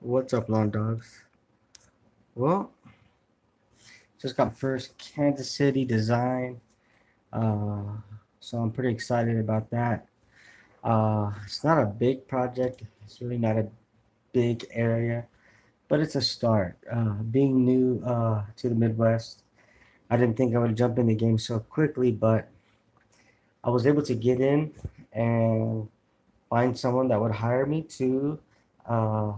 What's up, lawn dogs? Well, just got first Kansas City design, uh, so I'm pretty excited about that. It's not a big project. It's really not a big area, but it's a start. Being new to the Midwest, I didn't think I would jump in the game so quickly, but I was able to get in and find someone that would hire me to uh,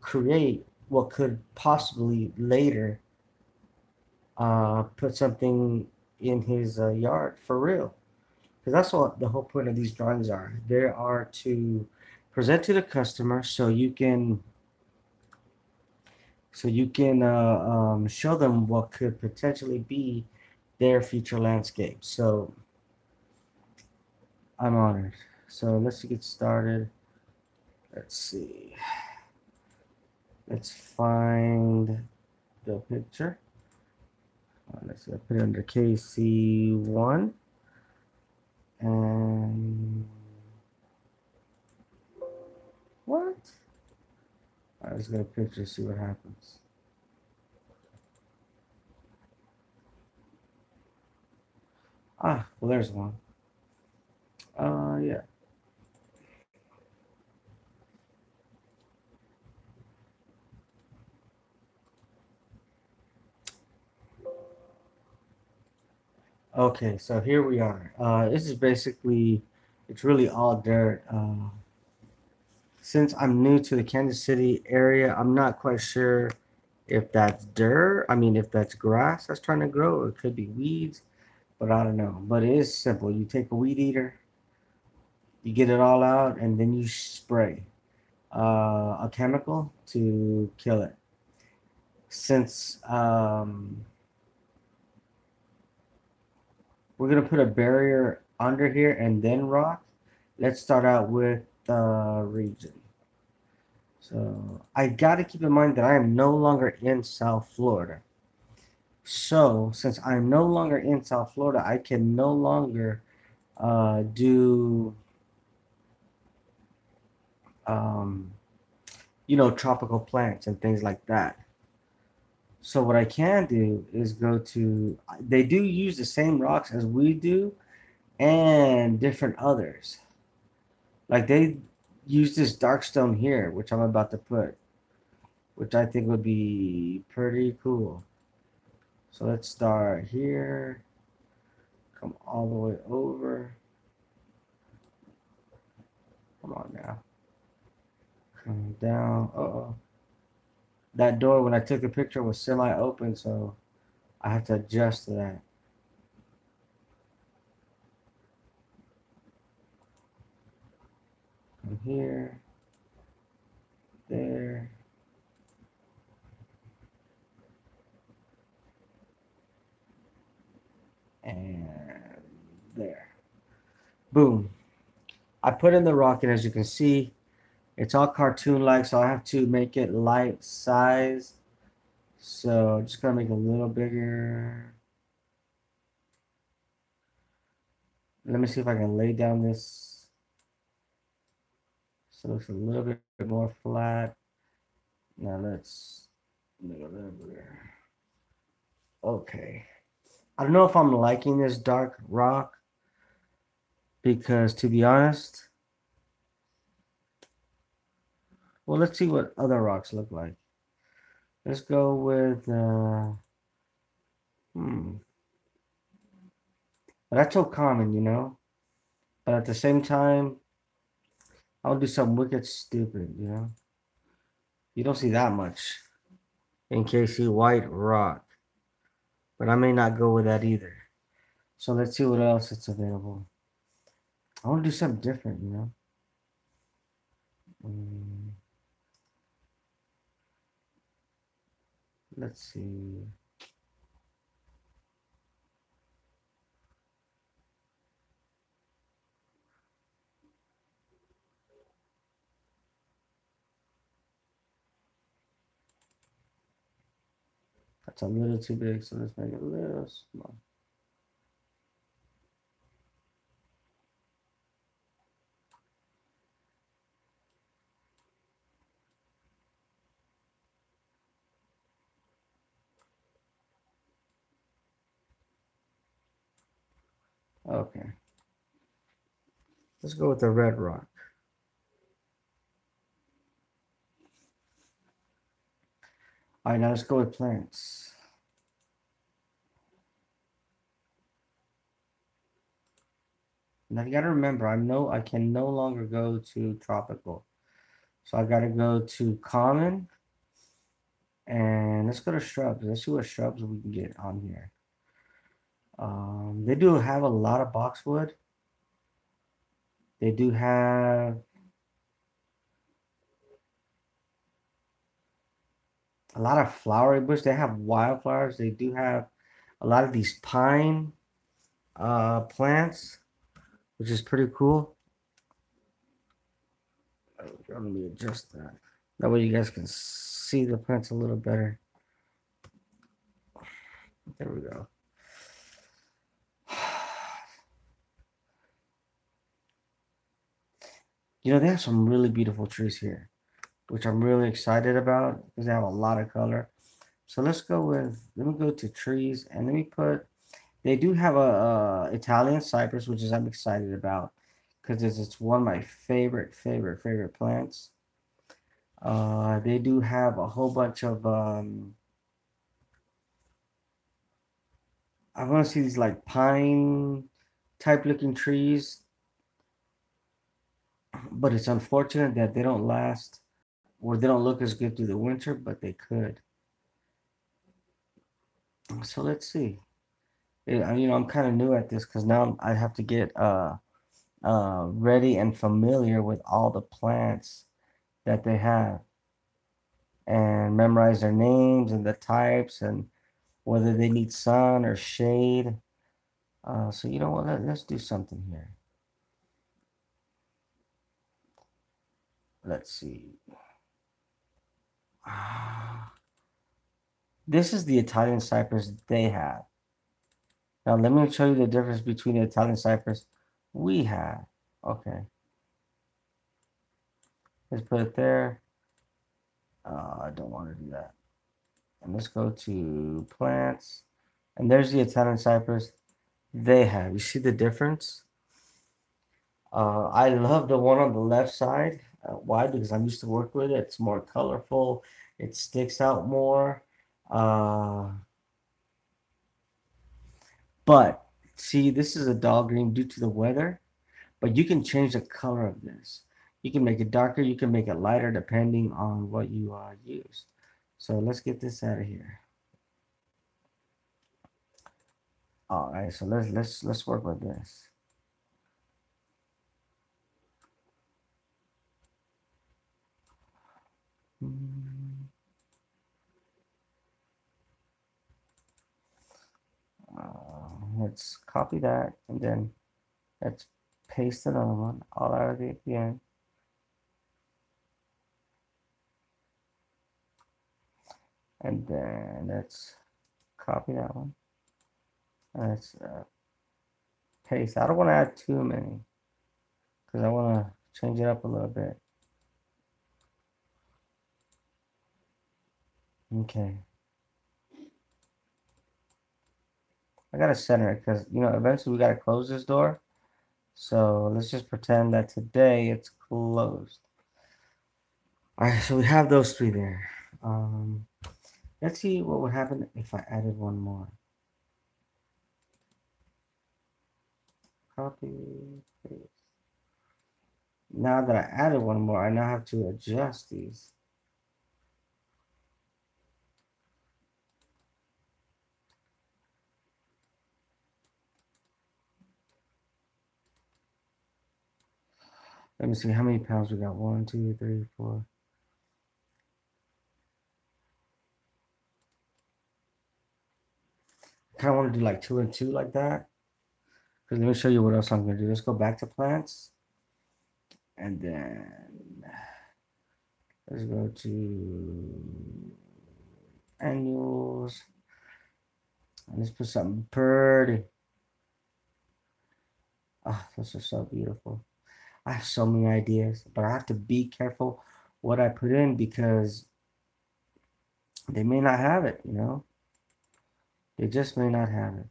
create what could possibly later put something in his yard for real. Because that's what the whole point of these drawings are. They are to present to the customer so you can show them what could potentially be their future landscape. So I'm honored. So let's get started. Let's see. Let's find the picture. Let's put it under KC1 and what? I was gonna picture, see what happens. Well, there's one. Yeah. Okay, so here we are. This is basically, it's really all dirt. Since I'm new to the Kansas City area, I'm not quite sure if that's dirt. I mean, if that's grass that's trying to grow, or it could be weeds, but I don't know. But it is simple. You take a weed eater, you get it all out, and then you spray a chemical to kill it. Since we're gonna put a barrier under here and then rock, let's start out with the region. So I gotta keep in mind that I am no longer in South Florida. So since I'm no longer in South Florida, I can no longer do um, tropical plants and things like that. So what I can do is go to. They do use the same rocks as we do, and different others. Like they use this dark stone here, which I'm about to put, which I think would be pretty cool. So let's start here, come all the way over. Come on now. Come down. Uh-oh. That door when I took the picture was semi-open, so I have to adjust to that. Come here, there, and there. Boom. I put in the rocket, as you can see. It's all cartoon-like, so I have to make it light size. So I'm just gonna make it a little bigger. Let me see if I can lay down this so it looks a little bit more flat. Now let's make it a little bigger. Okay. I don't know if I'm liking this dark rock because, to be honest, well, let's see what other rocks look like. Let's go with, but that's so common, you know? But at the same time, I'll do something wicked stupid, you know? You don't see that much in KC White Rock, but I may not go with that either. So let's see what else is available. I want to do something different, you know? Mm, let's see. That's a little too big, so let's make it a little small. Okay. Let's go with the red rock. All right, now let's go with plants. Now you gotta remember, I can no longer go to tropical. So I gotta go to common and let's go to shrubs. Let's see what shrubs we can get on here. They do have a lot of boxwood. They do have a lot of flowery bush. They have wildflowers. They do have a lot of these pine plants, which is pretty cool. Let me adjust that. That way you guys can see the plants a little better. There we go. You know, they have some really beautiful trees here, which I'm really excited about because they have a lot of color. So let's go with, let me go to trees and let me put, they do have a Italian cypress, which is I'm excited about because it's one of my favorite plants. They do have a whole bunch of, I want to see these like pine type looking trees, but it's unfortunate that they don't last or they don't look as good through the winter, but they could. So let's see. You know, I'm kind of new at this because now I have to get ready and familiar with all the plants that they have and memorize their names and the types and whether they need sun or shade. So you know what? Let's do something here. Let's see. This is the Italian cypress they have. Now let me show you the difference between the Italian cypress we have. Okay. Let's put it there. I don't want to do that. And let's go to plants. And there's the Italian cypress they have. You see the difference? I love the one on the left side. Why? Because I'm used to work with it. It's more colorful. It sticks out more. But see, this is a dull green due to the weather. But you can change the color of this. You can make it darker. You can make it lighter depending on what you use. So let's get this out of here. All right, so let's work with this. Let's copy that and then let's paste another one all out of the end. And then let's copy that one. Let's paste. I don't want to add too many because I want to change it up a little bit. Okay. I gotta center it because you know eventually we gotta close this door. So let's just pretend that today it's closed. All right, so we have those three there. Let's see what would happen if I added one more. Copy, paste. Now that I added one more, I now have to adjust these. Let me see how many pounds we got. 1, 2, 3, 4. I kind of want to do like 2 and 2 like that. Because let me show you what else I'm going to do. Let's go back to plants. And then let's go to annuals. And let's put something pretty. Oh, those are so beautiful. I have so many ideas, but I have to be careful what I put in because they may not have it, you know? They just may not have it.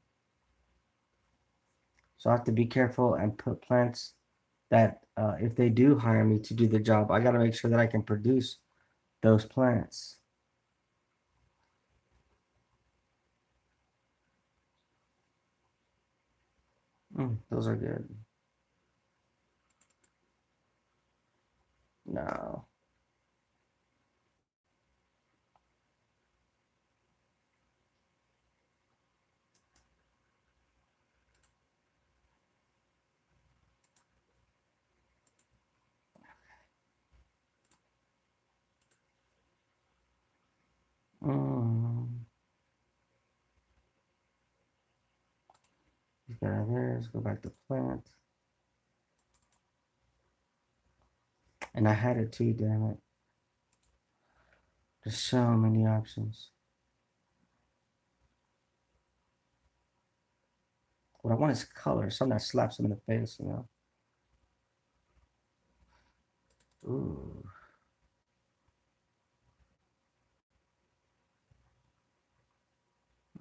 So I have to be careful and put plants that if they do hire me to do the job, I got to make sure that I can produce those plants. Those are good. No. Mm. Let's go down there. Let's go back to plant. And I had it too, damn it. There's so many options. What I want is color, something that slaps them in the face, you know. Ooh.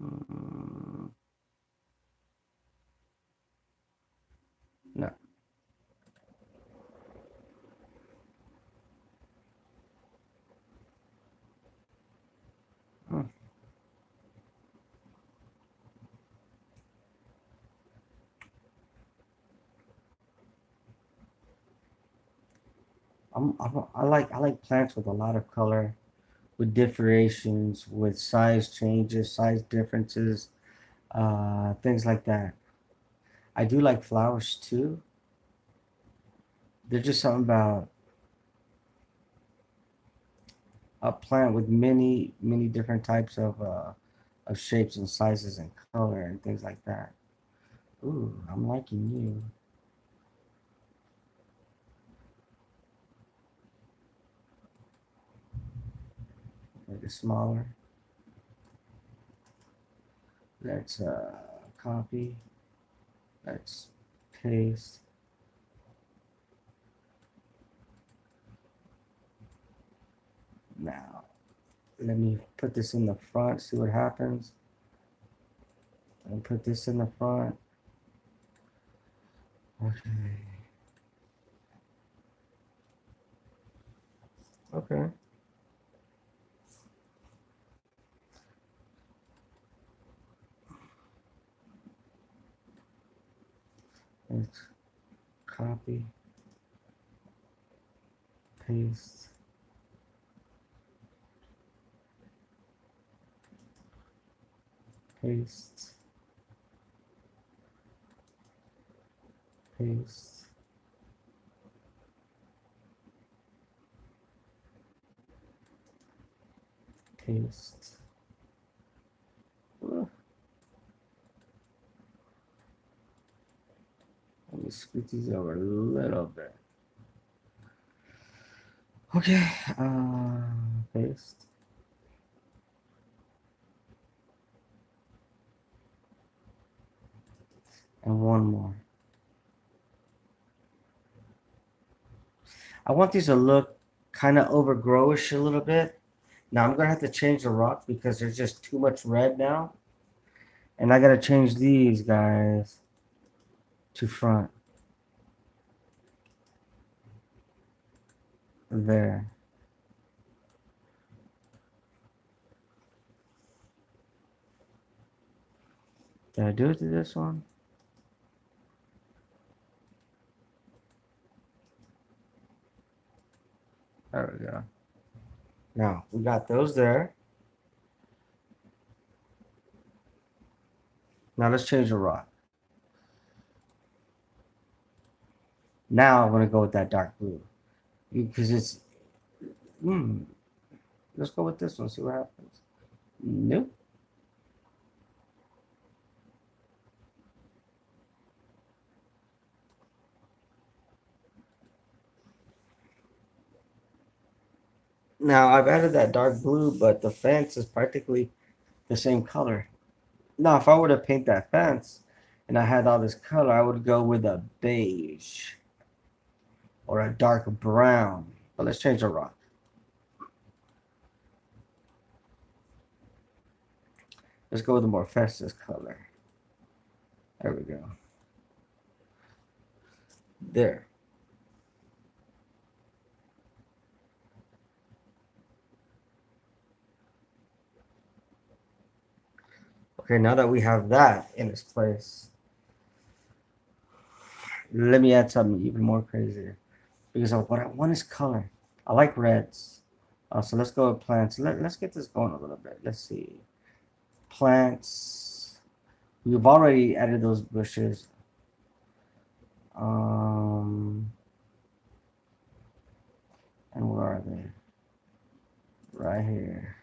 Mm. No. Mm. I like plants with a lot of color, with differentiations, with size changes, size differences, things like that. I do like flowers too. There's just something about a plant with many different types of shapes and sizes and color and things like that. Ooh, I'm liking you. Make it smaller. Let's copy. Let's paste. Now, let me put this in the front, see what happens. And put this in the front. Okay. Okay. Let's copy, paste, paste, paste, paste. Let me scoot these over a little bit. Okay, paste. And one more. I want these to look kind of overgrowish a little bit. Now I'm gonna have to change the rock because there's just too much red now. And I gotta change these guys to front. There. Did I do it to this one? There we go. Now we got those there. Now let's change the rock. Now I'm gonna go with that dark blue because it's. Let's go with this one. See what happens. Nope. Now I've added that dark blue, but the fence is practically the same color. Now, if I were to paint that fence and I had all this color, I would go with a beige or a dark brown. But let's change the rock. Let's go with a more festive color. There we go. There. Okay, now that we have that in its place, let me add something even more crazier. Because what I want is color. I like reds. So let's go with plants. Let's get this going a little bit. Let's see. Plants. We've already added those bushes. And where are they? Right here.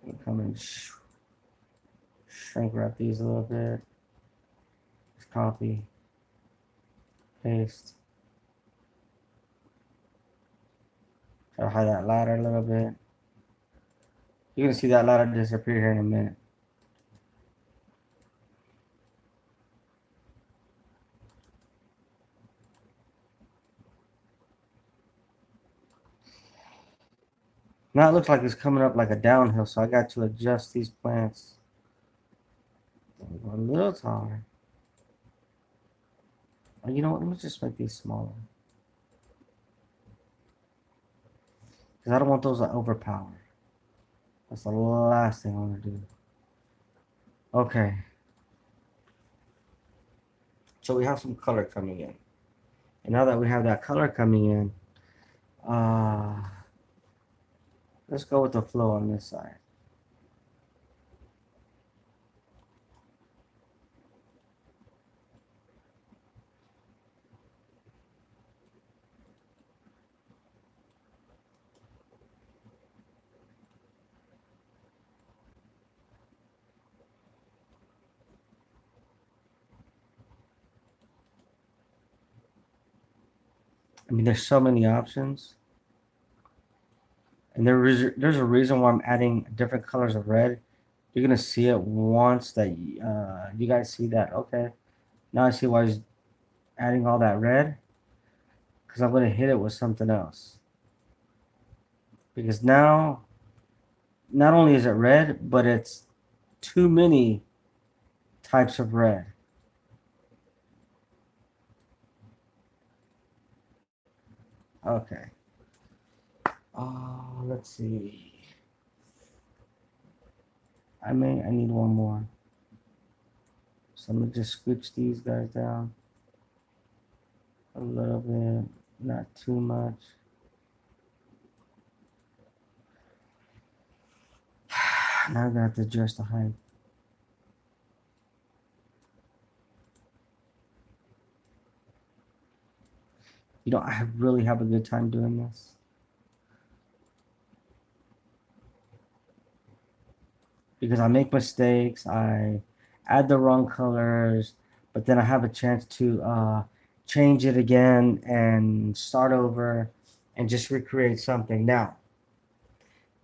We come and shrink wrap these a little bit. Just copy, paste. Try to hide that ladder a little bit. You're gonna see that ladder disappear here in a minute. Now it looks like it's coming up like a downhill, so I got to adjust these plants a little taller. You know what? Let me just make these smaller. Because I don't want those to overpower. That's the last thing I want to do. Okay. So we have some color coming in. And now that we have that color coming in, let's go with the flow on this side. I mean, there's so many options. And there's a reason why I'm adding different colors of red. You're going to see it once that you guys see that. Okay. Now I see why he's adding all that red. Because I'm going to hit it with something else. Because now, not only is it red, but it's too many types of red. Okay. Let's see. I need one more. So I'm gonna just scooch these guys down a little bit, not too much. Now I'm gonna have to adjust the height. You know, I really have a good time doing this. Because I make mistakes, I add the wrong colors, but then I have a chance to change it again and start over and just recreate something. Now,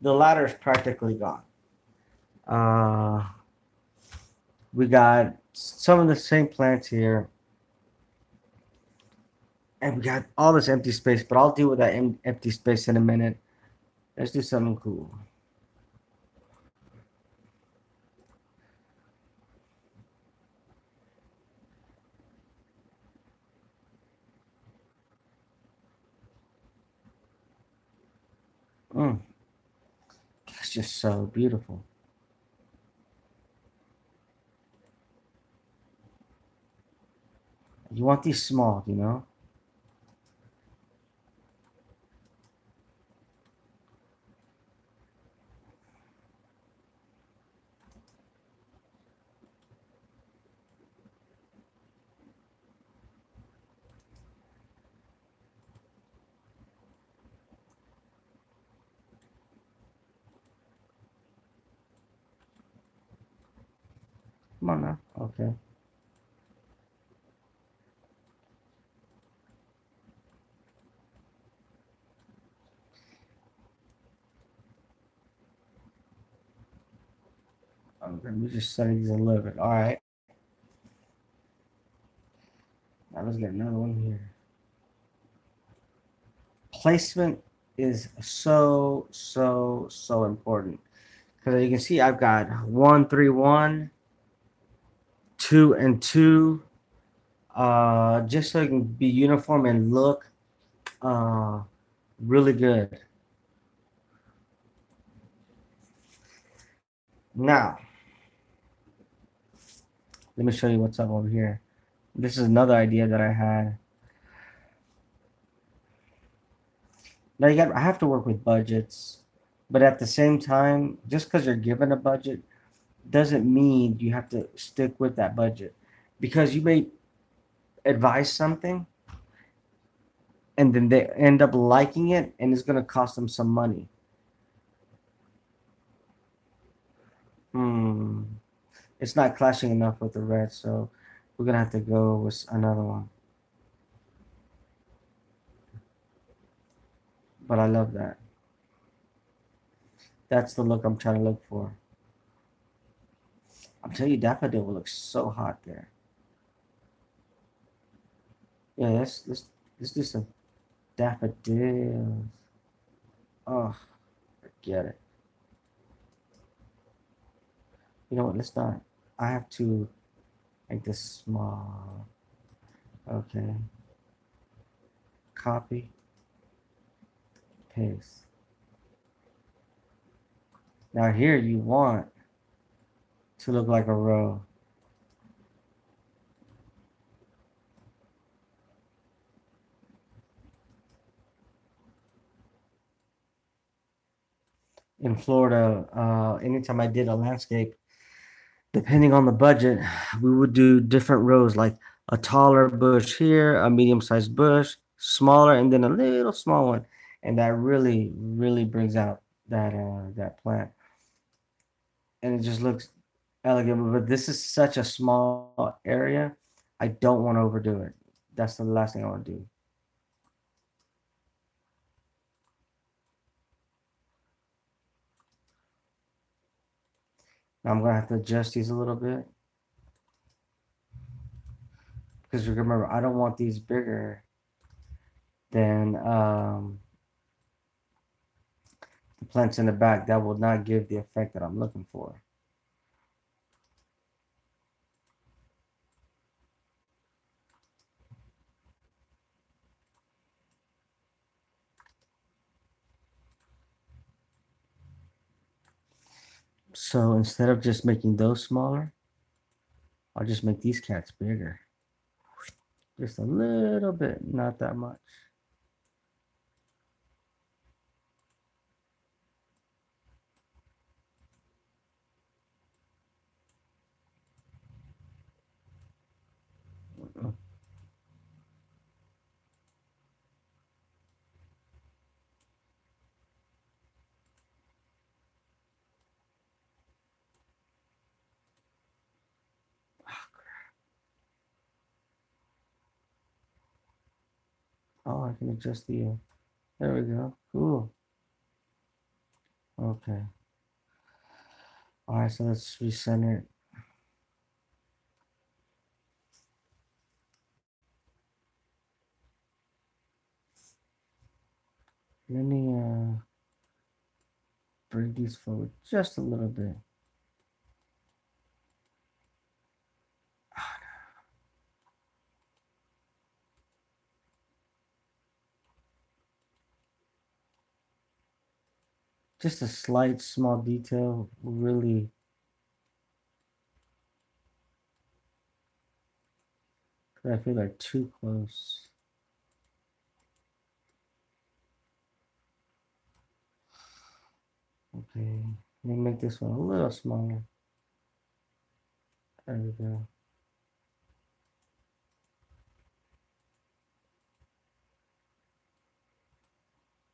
the ladder is practically gone. We got some of the same plants here. And we got all this empty space, but I'll deal with that empty space in a minute. Let's do something cool. That's just so beautiful. You want these small, you know? Come on now. Okay. Okay, we just setting these a little bit. All right. Now let's get another one here. Placement is so important. Because you can see I've got 1, 3, 1. two and two, just so it can be uniform and look uh, really good. Now, let me show you what's up over here. This is another idea that I had. Now I have to work with budgets, but at the same time, just because you're given a budget doesn't mean you have to stick with that budget, because you may advise something and then they end up liking it and it's going to cost them some money. Hmm. It's not clashing enough with the red, so we're going to have to go with another one. But I love that. That's the look I'm trying to look for. I'm telling you, daffodil will look so hot there. Yeah, let's do some daffodils. Oh, forget it. You know what? Let's not. I have to make this small. Okay. Copy. Paste. Now here you want to look like a row. In Florida, anytime I did a landscape, depending on the budget, we would do different rows, like a taller bush here, a medium-sized bush, smaller, and then a little small one, and that really brings out that plant, and it just looks elegant. But this is such a small area, I don't want to overdo it. That's the last thing I want to do. Now I'm gonna have to adjust these a little bit, because remember, I don't want these bigger than the plants in the back. That will not give the effect that I'm looking for. So instead of just making those smaller, I'll just make these cats bigger. Just a little bit, not that much. Oh, I can adjust the, there we go. Cool. Okay. All right, so let's recenter it. Let me bring these forward just a little bit. Just a slight small detail really, I feel like too close. Okay, let me make this one a little smaller. There we go.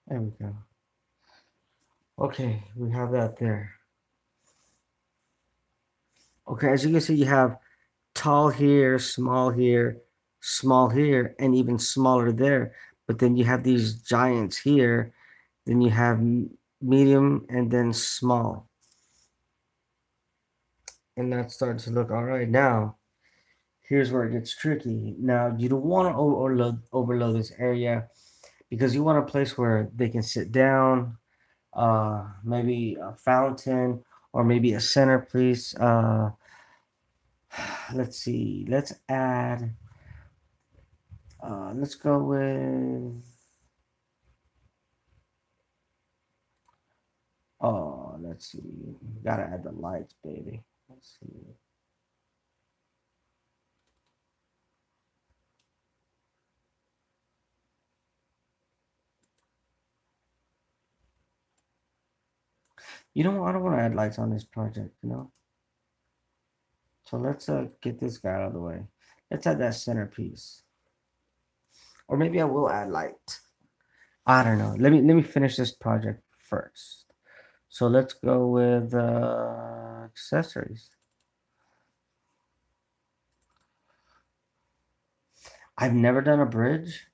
There we go. Okay, we have that there. Okay, as you can see, you have tall here, small here, small here, and even smaller there. But then you have these giants here. Then you have medium and then small. And that's starting to look all right. Now, here's where it gets tricky. Now, you don't want to overload this area, because you want a place where they can sit down, maybe a fountain, or maybe a centerpiece Let's see. Let's go with, oh, let's see. Gotta add the lights, baby. Let's see. You know what? I don't want to add lights on this project. So let's get this guy out of the way. Let's add that centerpiece. Or maybe I will add light. I don't know. Let me finish this project first. So let's go with accessories. I've never done a bridge.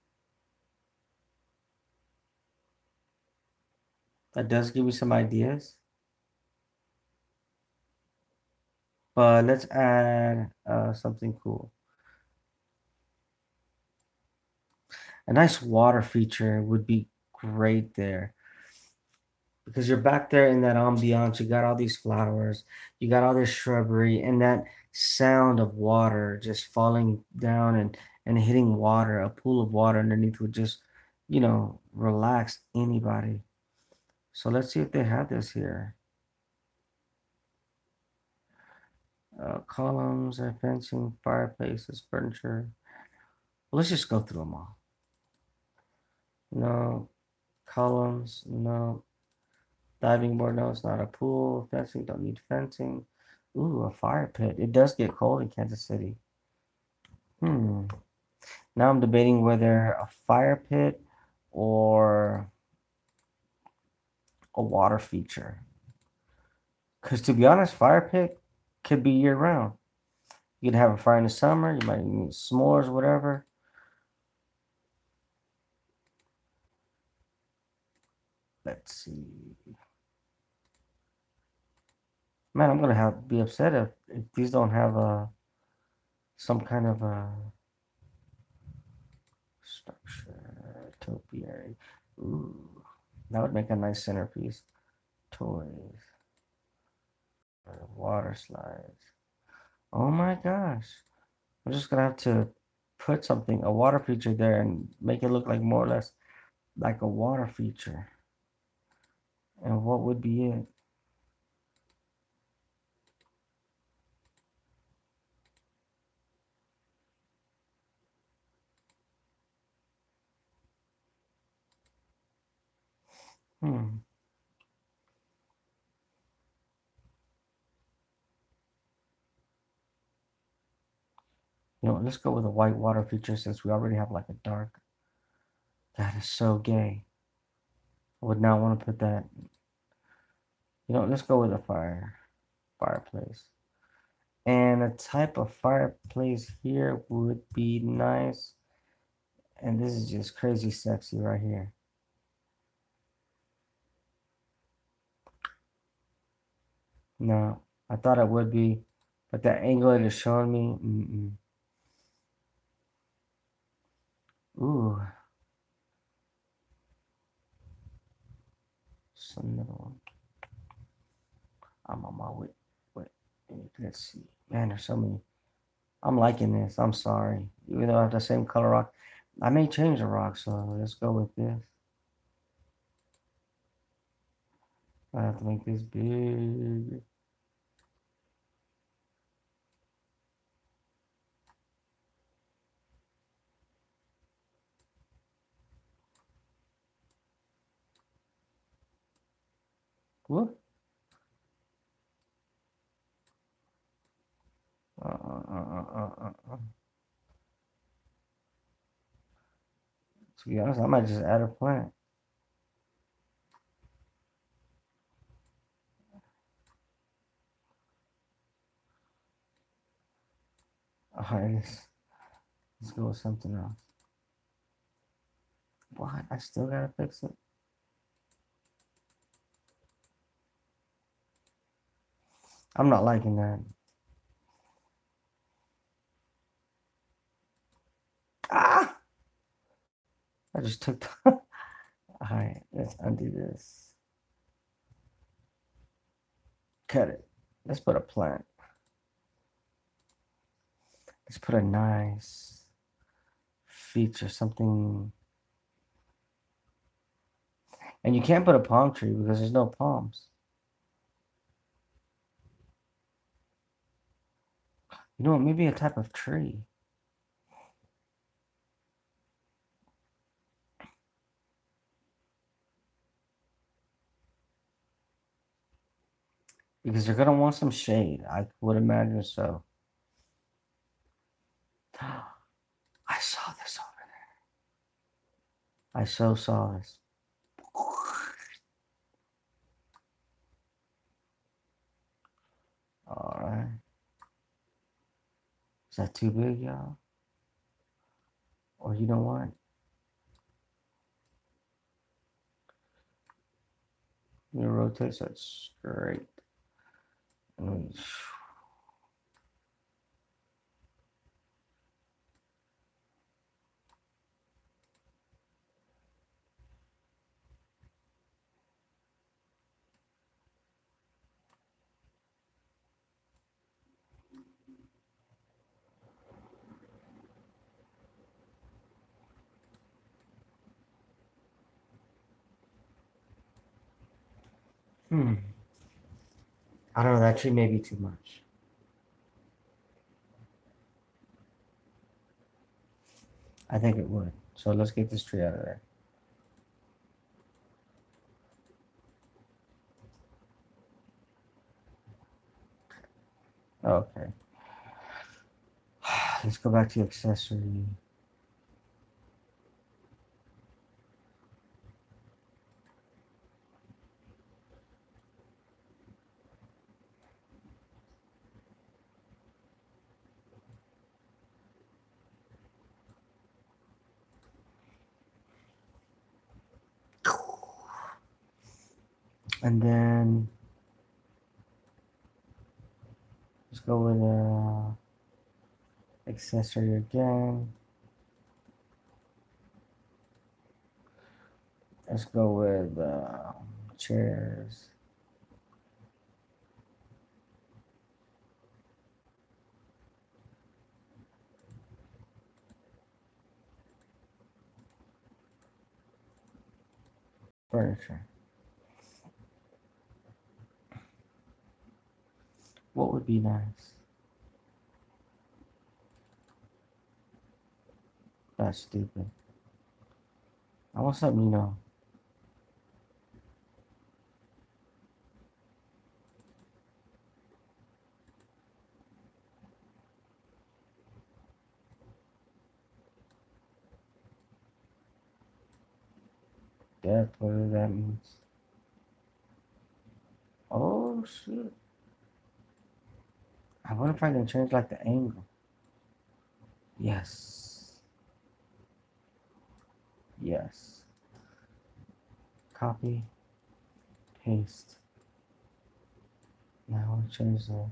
That does give me some ideas. But let's add something cool. A nice water feature would be great there. Because you're back there in that ambiance. You got all these flowers, you got all this shrubbery, and that sound of water just falling down and hitting water, a pool of water underneath would just, relax anybody. So let's see if they have this here. Columns, fencing, fireplaces, furniture. Well, let's just go through them all. No columns, no diving board. No, it's not a pool. Fencing, don't need fencing. Ooh, a fire pit. It does get cold in Kansas City. Hmm. Now I'm debating whether a fire pit or a water feature. Because to be honest, fire pit could be year round. You could have a fire in the summer. You might need s'mores, whatever. Let's see. Man, I'm gonna have be upset if these don't have some kind of a structure. Topiary. Ooh, that would make a nice centerpiece. Toys. Water slides. Oh my gosh. I'm just gonna have to put something, a water feature there and make it look like more or less like a water feature. And what would be it? Hmm. Let's go with a white water feature since we already have like a dark. That is so gay. I would not want to put that. Let's go with a fireplace. And a type of fireplace here would be nice. And this is just crazy sexy right here. No, I thought it would be, but that angle it is showing me. Mm-mm. Ooh, some middle one. I'm on my way. Wait, let's see. Man, there's so many. I'm liking this. I'm sorry. Even though I have the same color rock, I may change the rock. So let's go with this. I have to make this big. What? To be honest, I might just add a plant. Alright, let's go with something else. What? I still gotta fix it. I'm not liking that. Ah! I just took the. Alright, let's undo this. Cut it. Let's put a plant. Let's put a nice feature, something. And you can't put a palm tree because there's no palms. You know what? Maybe a type of tree. Because you're gonna want some shade. I would imagine so. I saw this over there. I so saw this. Alright. Is that too big, y'all? Or you know what? You rotate so it's straight. I don't know, that tree may be too much. I think it would. So let's get this tree out of there. Okay. Let's go back to accessory. And then let's go with accessory again. Let's go with chairs. Furniture. What would be nice? That's stupid. I want something, you know. Depth, whatever that means. Oh shit. I wonder if I can change like the angle. Yes. Yes. Copy. Paste. Now I want to change the.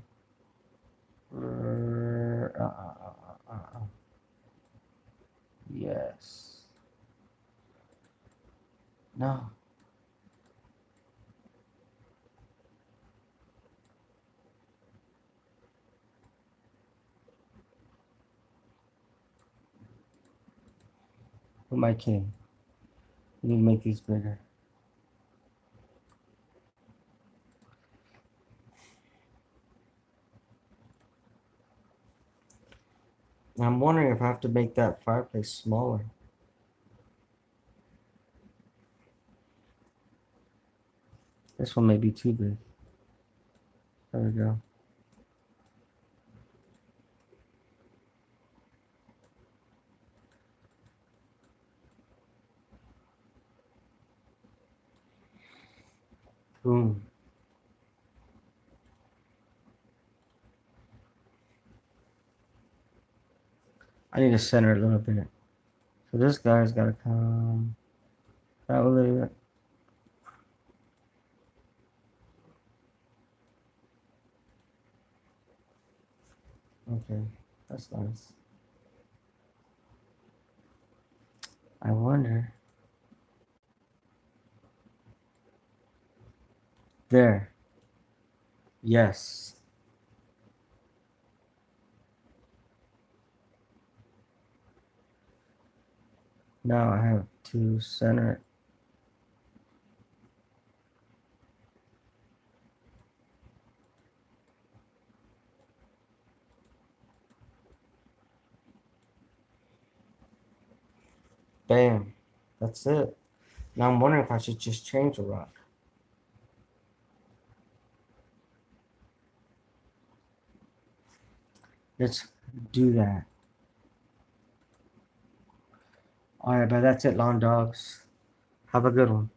Yes. No. With my king. We need to make these bigger. I'm wondering if I have to make that fireplace smaller. This one may be too big. There we go. Boom. I need to center it a little bit. So this guy's got to come out a little bit. Okay, that's nice. I wonder. There. Yes. Now I have to center it. Bam. That's it. Now I'm wondering if I should just change the rock. Let's do that. All right, but that's it, long dogs. Have a good one.